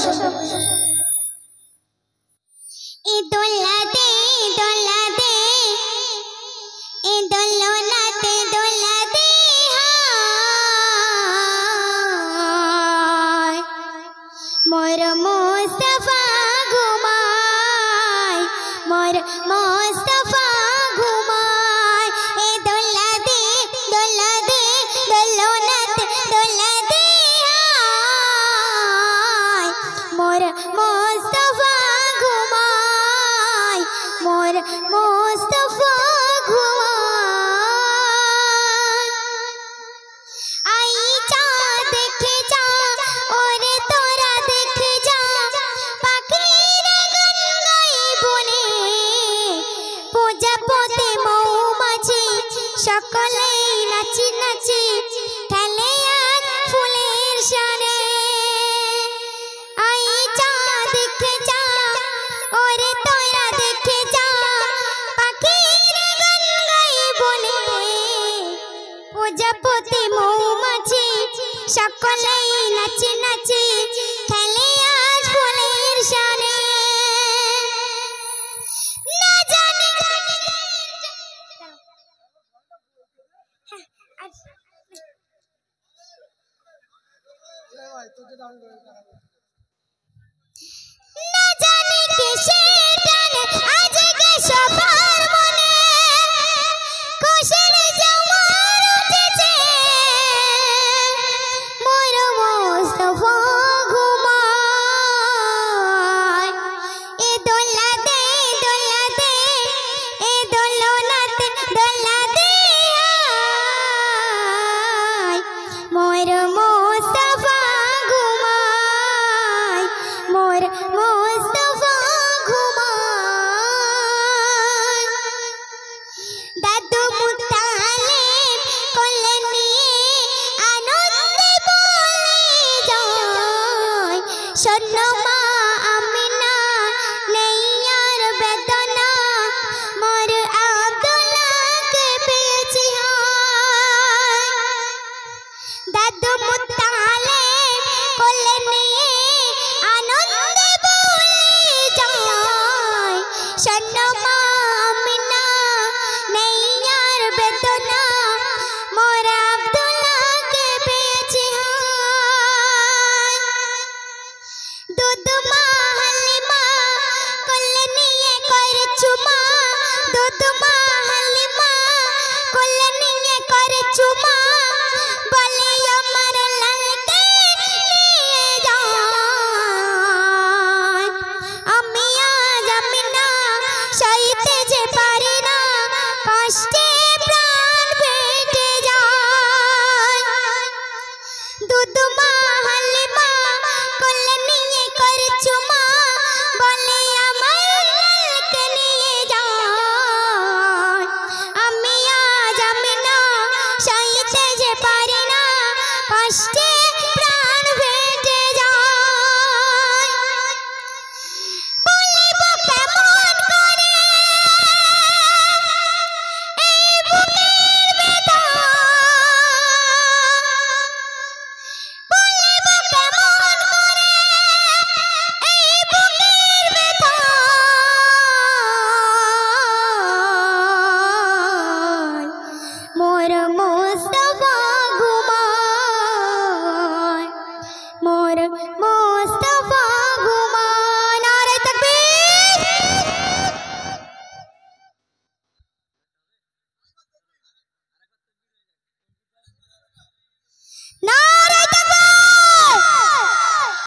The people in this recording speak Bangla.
এ দোলা দে দোলা দে এ দোলনাতে দোলা দে হায় মোর মুস্তাফা ঘুমায় মোর মুস্তাফা ঘুমায় এ দোলা দে দোলনাতে দোলা দে হায় মোর মুস্তাফা ঘুমায় মোর মুস্তাফা ঘুমায় আই চা দেখে যা ওরে তোরা দেখে যা পাখিরা গান গায় বনে প্রজাপতি মৌমাছি সকলেই নাচি নাচি খেলে আজ ফুলের সানে আই চা দেখে যা ওরে তোরা দেখে যা পাখিরা গান গায় বনে প্রজাপতি মৌমাছি সকলেই নাচি নাচি খেলে আজ ফুলের সানে না জানি না জানি কিসের টানে আজকে সবার মনে খুশির জোয়ার উঠেছে মোর মুস্তাফা ঘুমায় এ দোলা দে এ দোলনাতে দোলা দে হায় মোর মুস্তাফা ঘুমায় মোর মুস্তাফা ঘুমায় দাদু মুতালিব কোলে নিয়ে আনন্দে বলে যায় শোনো মা আমিনা নেই আর বেদনা মোর আব্দুল্লাহকে পেয়েছি হায় দাদু মুতালিব কোলে নিয়ে আনন্দে বলে যায় শোনো